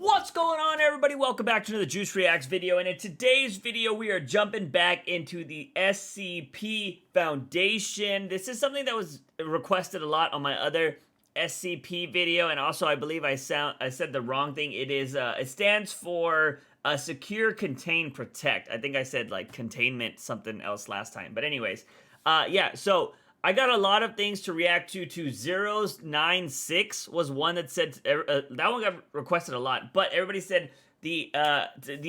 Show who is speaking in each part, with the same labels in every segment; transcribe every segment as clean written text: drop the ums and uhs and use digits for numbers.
Speaker 1: What's going on, everybody? Welcome back to another JUICEREACTS video, and in today's video we are jumping back into the SCP Foundation. This is something that was requested a lot on my other SCP video, and also I believe I said the wrong thing. It stands for Secure, Contain, Protect. I think I said like containment something else last time, but anyways, yeah, so I got a lot of things to react to. 096 was one that said, that one got requested a lot, but everybody said the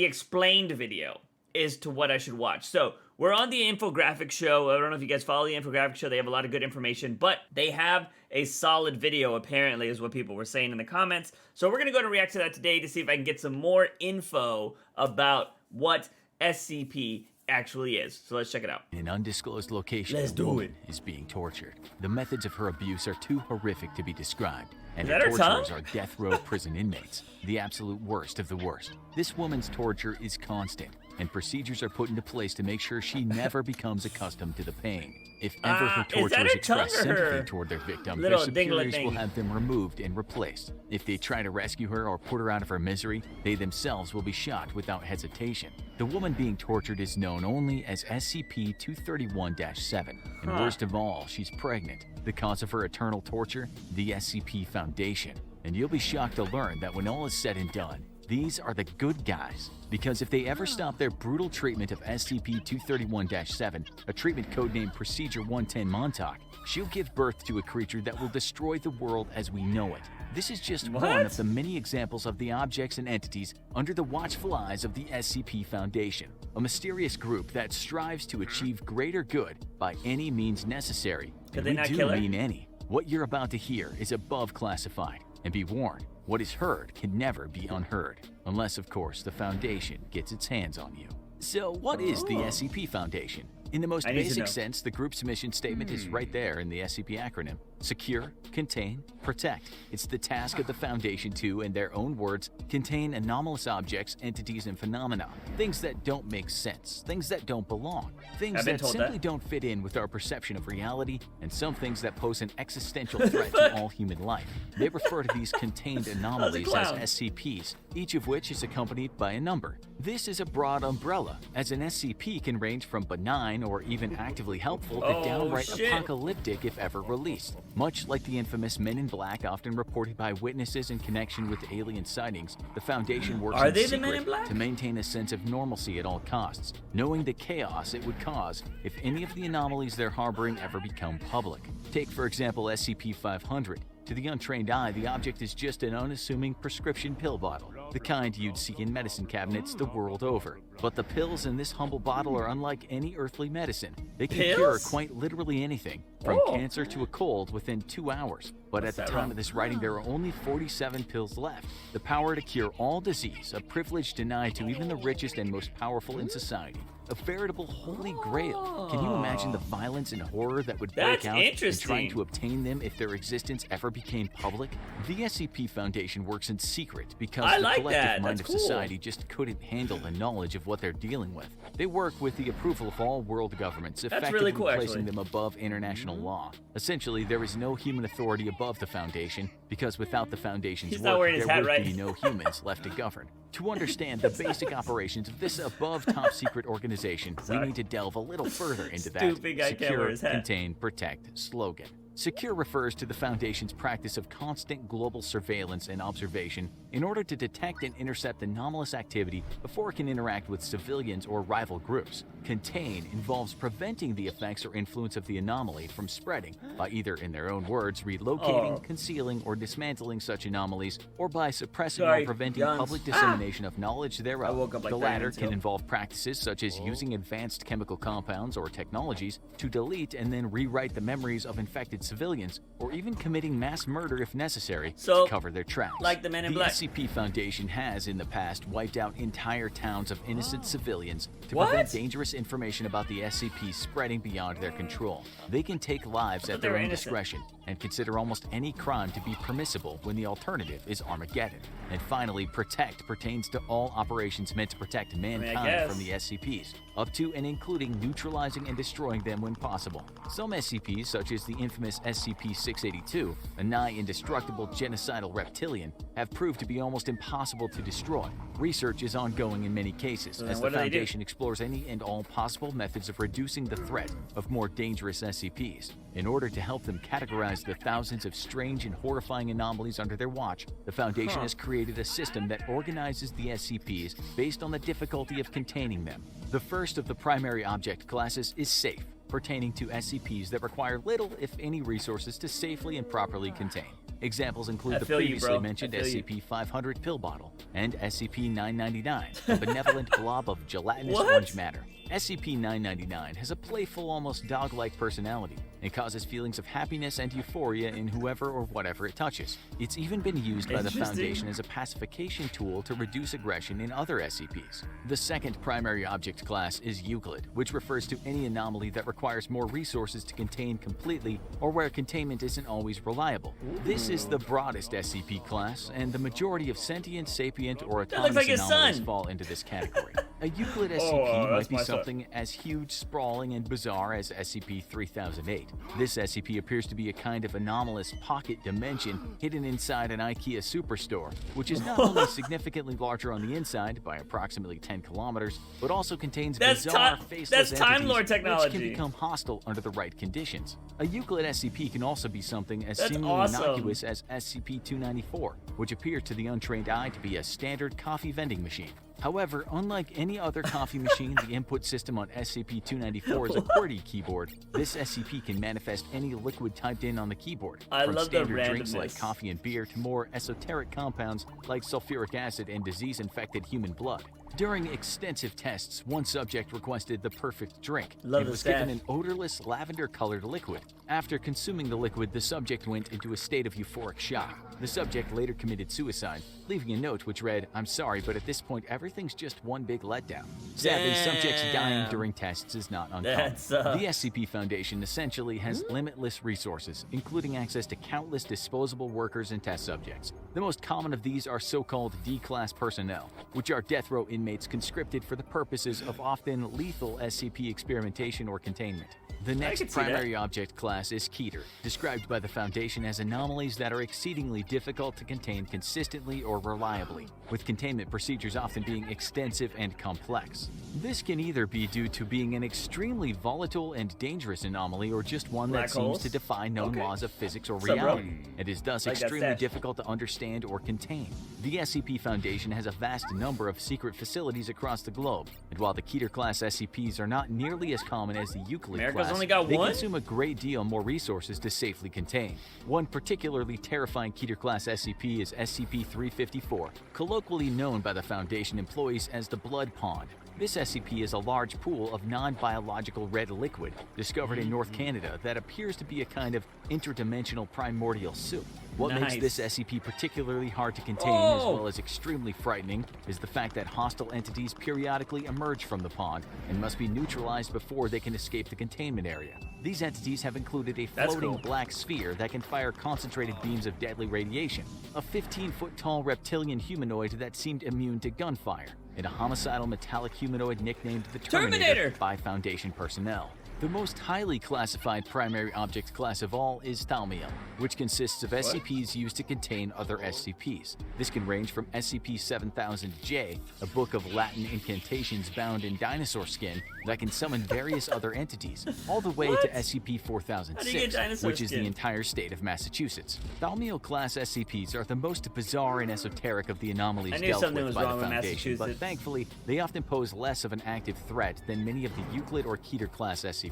Speaker 1: explained video is to what I should watch. So we're on the infographic show. I don't know if you guys follow the infographic show. They have a lot of good information, but they have a solid video, apparently, is what people were saying in the comments. So we're going to go and react to that today to see if I can get some more info about what SCP actually is. So let's check it out.
Speaker 2: In an undisclosed location,
Speaker 1: Let's
Speaker 2: a
Speaker 1: do
Speaker 2: woman is being tortured. The methods of her abuse are too horrific to be described, and
Speaker 1: Is
Speaker 2: her
Speaker 1: that her
Speaker 2: torturers
Speaker 1: tongue?
Speaker 2: are death row prison inmates, the absolute worst of the worst. This woman's torture is constant, and procedures are put into place to make sure she never becomes accustomed to the pain. If ever her
Speaker 1: is that
Speaker 2: torturers
Speaker 1: her tongue
Speaker 2: express
Speaker 1: or her
Speaker 2: sympathy toward their victim, their
Speaker 1: little
Speaker 2: superiors
Speaker 1: dingling
Speaker 2: will
Speaker 1: thing?
Speaker 2: have them removed and replaced. If they try to rescue her or put her out of her misery, they themselves will be shot without hesitation. The woman being tortured is known only as SCP-231-7, and worst of all, she's pregnant. The cause of her eternal torture? The SCP Foundation. And you'll be shocked to learn that when all is said and done, these are the good guys. Because if they ever stop their brutal treatment of SCP-231-7, a treatment codenamed Procedure 110 Montauk, she'll give birth to a creature that will destroy the world as we know it. This is just one of the many examples of the objects and entities under the watchful eyes of the SCP Foundation, a mysterious group that strives to achieve greater good by any means necessary.
Speaker 1: Could
Speaker 2: And
Speaker 1: they
Speaker 2: we
Speaker 1: not
Speaker 2: do
Speaker 1: kill her?
Speaker 2: mean any. What you're about to hear is above classified, and be warned, what is heard can never be unheard, unless of course the Foundation gets its hands on you. So what is the SCP Foundation? In the most
Speaker 1: I need to know.
Speaker 2: basic sense, the group's mission statement is right there in the SCP acronym. Secure, contain, protect. It's the task of the Foundation to, in their own words, contain anomalous objects, entities, and phenomena. Things that don't make sense, things that don't belong, things
Speaker 1: I've been
Speaker 2: that
Speaker 1: told
Speaker 2: simply
Speaker 1: that.
Speaker 2: don't fit in with our perception of reality, and some things that pose an existential threat to all human life. They refer to these contained anomalies as
Speaker 1: clown.
Speaker 2: SCPs, each of which is accompanied by a number. This is a broad umbrella, as an SCP can range from benign or even actively helpful to
Speaker 1: Oh,
Speaker 2: downright
Speaker 1: shit.
Speaker 2: apocalyptic if ever released. Much like the infamous Men in Black often reported by witnesses in connection with alien sightings, the Foundation works
Speaker 1: Are
Speaker 2: in
Speaker 1: they the
Speaker 2: secret
Speaker 1: Men in Black?
Speaker 2: to maintain a sense of normalcy at all costs, knowing the chaos it would cause if any of the anomalies they're harboring ever become public. Take, for example, SCP-500. To the untrained eye, the object is just an unassuming prescription pill bottle, the kind you'd see in medicine cabinets the world over. But the pills in this humble bottle are unlike any earthly medicine. They can cure
Speaker 1: Pills?
Speaker 2: quite literally anything, from
Speaker 1: Oh.
Speaker 2: cancer to a cold within 2 hours. But
Speaker 1: What's
Speaker 2: at the
Speaker 1: that
Speaker 2: time
Speaker 1: wrong?
Speaker 2: of this writing, there are only 47 pills left. The power to cure all disease, a privilege denied to even the richest and most powerful in society. A veritable holy grail. Can you imagine the violence and horror that would break
Speaker 1: That's
Speaker 2: out in
Speaker 1: interesting.
Speaker 2: trying to obtain them if their existence ever became public? The SCP Foundation works in secret because
Speaker 1: I
Speaker 2: the
Speaker 1: like
Speaker 2: collective
Speaker 1: that.
Speaker 2: mind
Speaker 1: That's
Speaker 2: of
Speaker 1: cool.
Speaker 2: society just couldn't handle the knowledge of what they're dealing with. They work with the approval of all world governments, effectively
Speaker 1: really cool,
Speaker 2: placing
Speaker 1: actually.
Speaker 2: them above international law. Essentially, there is no human authority above the Foundation, because without the Foundation's
Speaker 1: He's not
Speaker 2: work,
Speaker 1: wearing his
Speaker 2: there
Speaker 1: hat
Speaker 2: would
Speaker 1: right.
Speaker 2: be no humans left to govern. To understand the basic operations of this above top secret organization, we
Speaker 1: Sorry.
Speaker 2: need to delve a little further into that
Speaker 1: Stupid guy can't wear
Speaker 2: secure,
Speaker 1: his hat.
Speaker 2: contain, protect slogan. Secure refers to the Foundation's practice of constant global surveillance and observation in order to detect and intercept anomalous activity before it can interact with civilians or rival groups. Contain involves preventing the effects or influence of the anomaly from spreading by either, in their own words, relocating, concealing, or dismantling such anomalies, or by suppressing
Speaker 1: Sorry,
Speaker 2: or preventing
Speaker 1: yawns.
Speaker 2: public dissemination of knowledge thereof.
Speaker 1: I woke up like
Speaker 2: the
Speaker 1: 30
Speaker 2: latter
Speaker 1: minutes
Speaker 2: can
Speaker 1: ago.
Speaker 2: involve practices such as using advanced chemical compounds or technologies to delete and then rewrite the memories of infected civilians, or even committing mass murder if necessary
Speaker 1: So,
Speaker 2: to cover their tracks.
Speaker 1: like the Men in
Speaker 2: The
Speaker 1: Black.
Speaker 2: SCP Foundation has in the past wiped out entire towns of innocent civilians to
Speaker 1: What?
Speaker 2: prevent dangerous information about the SCP spreading beyond their control. They can take lives at
Speaker 1: they
Speaker 2: their
Speaker 1: were
Speaker 2: own
Speaker 1: innocent.
Speaker 2: discretion, and consider almost any crime to be permissible when the alternative is Armageddon. And finally, protect pertains to all operations meant to protect mankind from the SCPs, up to and including neutralizing and destroying them when possible. Some SCPs, such as the infamous SCP-682, a nigh-indestructible genocidal reptilian, have proved to be almost impossible to destroy. Research is ongoing in many cases, as the Foundation explores any and all possible methods of reducing the threat of more dangerous SCPs. In order to help them categorize the thousands of strange and horrifying anomalies under their watch, the Foundation has created a system that organizes the SCPs based on the difficulty of containing them. The first of the primary object classes is Safe, pertaining to SCPs that require little, if any, resources to safely and properly contain. Examples include the previously mentioned SCP-500 pill bottle and SCP-999, a benevolent blob of gelatinous orange matter. SCP-999 has a playful, almost dog-like personality and causes feelings of happiness and euphoria in whoever or whatever it touches. It's even been used by the Foundation as a pacification tool to reduce aggression in other SCPs. The second primary object class is Euclid, which refers to any anomaly that requires more resources to contain completely or where containment isn't always reliable. This is the broadest SCP class, and the majority of sentient, sapient, or autonomous anomalies fall into this category. A Euclid SCP might be something as huge, sprawling, and bizarre as SCP-3008. This SCP appears to be a kind of anomalous pocket dimension hidden inside an IKEA superstore, which is not only significantly larger on the inside by approximately 10 kilometers, but also contains bizarre, faceless
Speaker 1: Time Lord
Speaker 2: entities
Speaker 1: technology.
Speaker 2: which can become hostile under the right conditions. A Euclid SCP can also be something as seemingly innocuous as SCP-294, which appears to the untrained eye to be a standard coffee vending machine. However, unlike any other coffee machine, the input system on SCP-294 is a QWERTY keyboard. This SCP can manifest any liquid typed in on the keyboard, from standard drinks like coffee and beer to more esoteric compounds like sulfuric acid and disease-infected human blood. During extensive tests, one subject requested the perfect drink and was given an odorless lavender-colored liquid. After consuming the liquid, the subject went into a state of euphoric shock. The subject later committed suicide, leaving a note which read, "I'm sorry, but at this point everything's just one big letdown." Sadly, subjects dying during tests is not uncommon. The SCP Foundation essentially has limitless resources, including access to countless disposable workers and test subjects. The most common of these are so-called D-class personnel, which are death row inmates conscripted for the purposes of often lethal SCP experimentation or containment. The next primary object class is Keter, described by the Foundation as anomalies that are exceedingly difficult to contain consistently or reliably, with containment procedures often being extensive and complex. This can either be due to being an extremely volatile and dangerous anomaly or just one that seems to defy known laws of physics or reality, and is thus extremely difficult to understand or contain. The SCP Foundation has a vast number of secret facilities across the globe, and while the Keter-class SCPs are not nearly as common as the Euclid class, they consume a great deal more resources to safely contain. One particularly terrifying Keter-class SCP is SCP-354, colloquially known by the Foundation employees as the Blood Pond. This SCP is a large pool of non-biological red liquid discovered in North Canada that appears to be a kind of interdimensional primordial soup. What makes this SCP particularly hard to contain, as well as extremely frightening, is the fact that hostile entities periodically emerge from the pond and must be neutralized before they can escape the containment area. These entities have included a floating black sphere that can fire concentrated beams of deadly radiation, a 15-foot-tall reptilian humanoid that seemed immune to gunfire, and a homicidal metallic humanoid nicknamed the Terminator by Foundation personnel. The most highly classified primary object class of all is Thalmiel, which consists of SCPs used to contain other SCPs. This can range from SCP-7000-J, a book of Latin incantations bound in dinosaur skin that can summon various other entities, all the way to SCP-4006, which is the entire state of Massachusetts. Thalmiel-class SCPs are the most bizarre and esoteric of the anomalies dealt with by the Foundation, but thankfully, they often pose less of an active threat than many of the Euclid or Keter-class SCPs.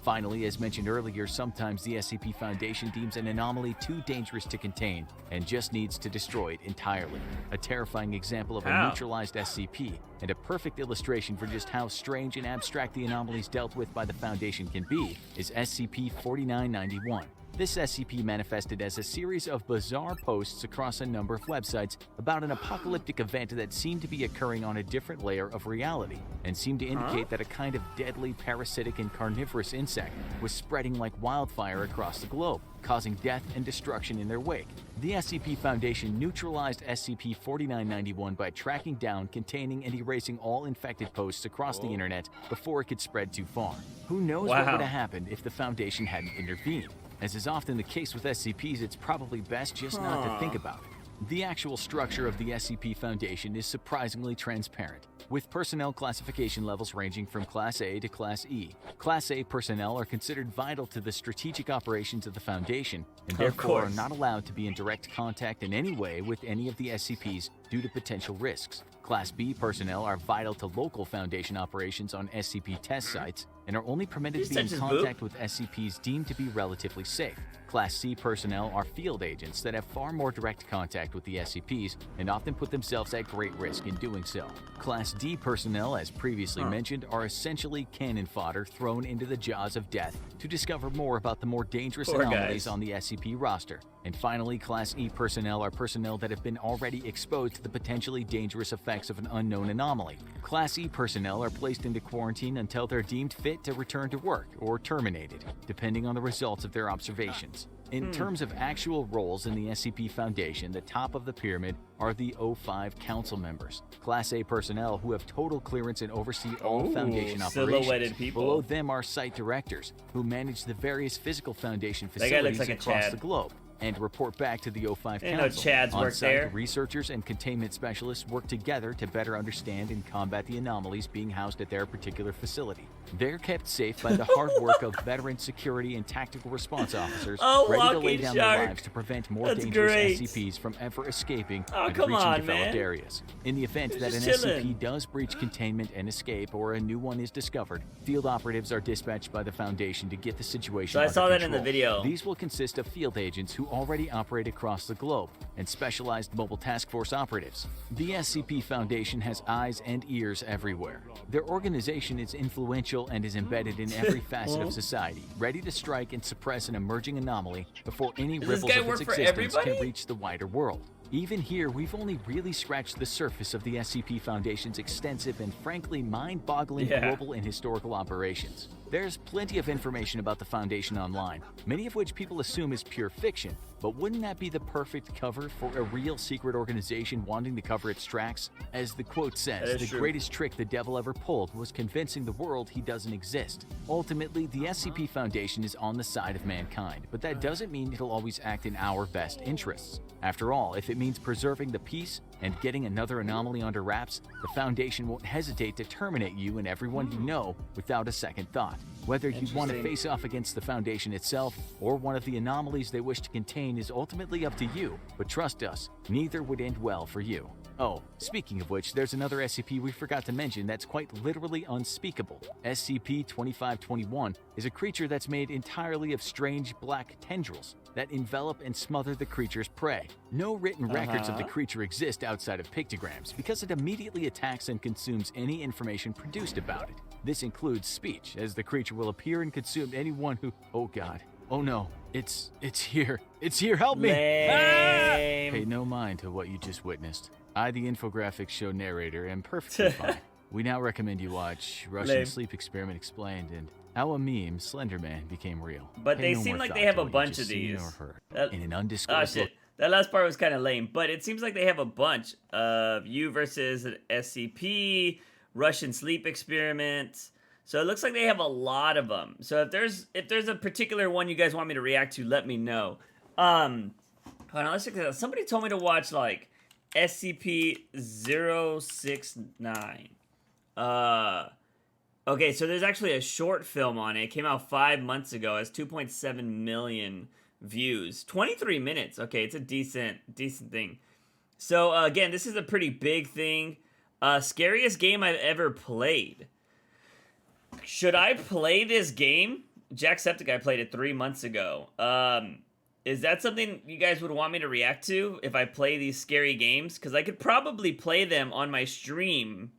Speaker 2: Finally, as mentioned earlier, sometimes the SCP Foundation deems an anomaly too dangerous to contain and just needs to destroy it entirely. A terrifying example of a neutralized SCP, and a perfect illustration for just how strange and abstract the anomalies dealt with by the Foundation can be, is SCP-4991. This SCP manifested as a series of bizarre posts across a number of websites about an apocalyptic event that seemed to be occurring on a different layer of reality, and seemed to indicate that a kind of deadly parasitic and carnivorous insect was spreading like wildfire across the globe, causing death and destruction in their wake. The SCP Foundation neutralized SCP-4991 by tracking down, containing, and erasing all infected posts across the internet before it could spread too far. Who knows what would have happened if the Foundation hadn't intervened? As is often the case with SCPs, it's probably best just not to think about it. The actual structure of the SCP Foundation is surprisingly transparent, with personnel classification levels ranging from Class A to Class E. Class A personnel are considered vital to the strategic operations of the Foundation, and therefore are not allowed to be in direct contact in any way with any of the SCPs due to potential risks. Class B personnel are vital to local Foundation operations on SCP test sites and are only permitted to be in contact with SCPs deemed to be relatively safe. Class C personnel are field agents that have far more direct contact with the SCPs and often put themselves at great risk in doing so. Class D personnel, as previously mentioned, are essentially cannon fodder thrown into the jaws of death to discover more about the more dangerous anomalies on the SCP roster. And finally, Class E personnel are personnel that have been already exposed to the potentially dangerous effects of an unknown anomaly. Class E personnel are placed into quarantine until they're deemed fit to return to work or terminated, depending on the results of their observations. In terms of actual roles in the SCP Foundation, the top of the pyramid are the O5 Council members, Class A personnel who have total clearance and oversee all Foundation operations. Below them are Site Directors, who manage the various physical Foundation facilities across the globe and report back to the O5 Council. On-site, researchers and containment specialists work together to better understand and combat the anomalies being housed at their particular facility. They're kept safe by the hard work of veteran security and tactical response officers ready to lay down their lives to prevent more dangerous SCPs from ever escaping and reaching developed areas. In the event that an SCP does breach containment and escape, or a new one is discovered, field operatives are dispatched by the Foundation to get the situation under control.
Speaker 1: In the video.
Speaker 2: These will consist of field agents who already operate across the globe and specialized mobile task force operatives. The SCP Foundation has eyes and ears everywhere. Their organization is influential and is embedded in every facet of society, ready to strike and suppress an emerging anomaly before any ripples of its existence can reach the wider world. Even here, we've only really scratched the surface of the SCP Foundation's extensive and frankly mind-boggling global and historical operations. There's plenty of information about the Foundation online, many of which people assume is pure fiction, but wouldn't that be the perfect cover for a real secret organization wanting to cover its tracks? As the quote says, the greatest trick the devil ever pulled was convincing the world he doesn't exist. Ultimately, the SCP Foundation is on the side of mankind, but that doesn't mean it'll always act in our best interests. After all, if it means preserving the peace and getting another anomaly under wraps, the Foundation won't hesitate to terminate you and everyone you know without a second thought. Whether you want to face off against the Foundation itself or one of the anomalies they wish to contain is ultimately up to you, but trust us, neither would end well for you. Oh, speaking of which, there's another SCP we forgot to mention that's quite literally unspeakable. SCP-2521 is a creature that's made entirely of strange black tendrils that envelop and smother the creature's prey. No written records of the creature exist outside of pictograms because it immediately attacks and consumes any information produced about it. This includes speech, as the creature will appear and consume anyone who— oh god, oh no, it's here, help me! Pay no mind to what you just witnessed. I, the infographics show narrator, am perfectly fine. We now recommend you watch Russian Sleep Experiment Explained and How a Meme Slenderman Became Real.
Speaker 1: But they seem like they have a bunch of these.
Speaker 2: In an undisclosed
Speaker 1: that last part was kind of lame, but it seems like they have a bunch of You versus SCP, Russian Sleep Experiment. So it looks like they have a lot of them. So if there's a particular one you guys want me to react to, let me know. Hold on, let's check this out. Somebody told me to watch like SCP-069. Okay, so there's actually a short film on it. It came out 5 months ago. It has 2.7 million views. 23 minutes. Okay, it's a decent thing. So, again, this is a pretty big thing. Scariest game I've ever played. Should I play this game? Jacksepticeye played it 3 months ago. Is that something you guys would want me to react to if I play these scary games? Because I could probably play them on my stream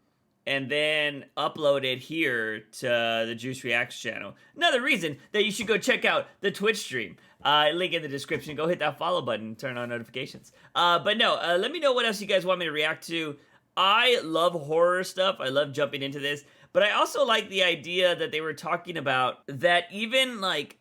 Speaker 1: and then upload it here to the Juice Reacts channel. Another reason that you should go check out the Twitch stream. Link in the description. Go hit that follow button, turn on notifications. But no, let me know what else you guys want me to react to. I love horror stuff. I love jumping into this. But I also like the idea that they were talking about that even, like,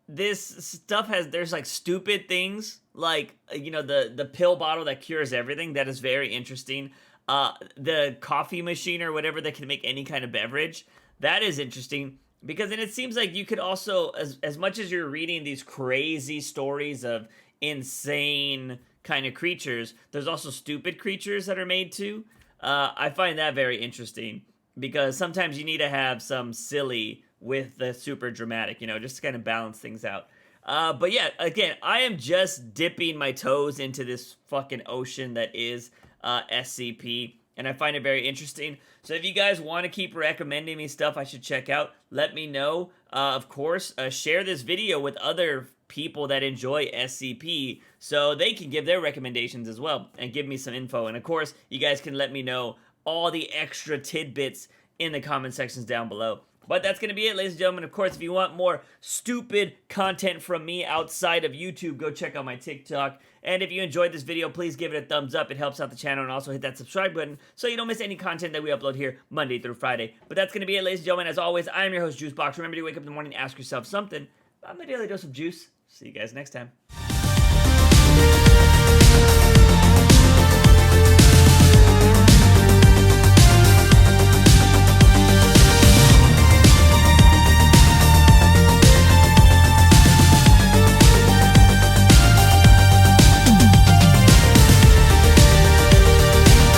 Speaker 1: this stuff there's, like, stupid things. Like, you know, the pill bottle that cures everything. That is very interesting. The coffee machine or whatever that can make any kind of beverage. That is interesting. Because then it seems like you could also, as much as you're reading these crazy stories of insane kind of creatures, there's also stupid creatures that are made too. I find that very interesting because sometimes you need to have some silly with the super dramatic, you know, just to kind of balance things out. But yeah, again, I am just dipping my toes into this fucking ocean that is SCP. And I find it very interesting. So if you guys want to keep recommending me stuff I should check out, let me know. Of course, share this video with other people that enjoy SCP so they can give their recommendations as well and give me some info. And of course, you guys can let me know all the extra tidbits in the comment sections down below. But that's going to be it, ladies and gentlemen. Of course, if you want more stupid content from me outside of YouTube, go check out my TikTok. And if you enjoyed this video, please give it a thumbs up. It helps out the channel. And also hit that subscribe button so you don't miss any content that we upload here Monday through Friday. But that's going to be it, ladies and gentlemen. As always, I am your host, JUICEbox. Remember to wake up in the morning and ask yourself something. I'm a daily dose of juice. See you guys next time.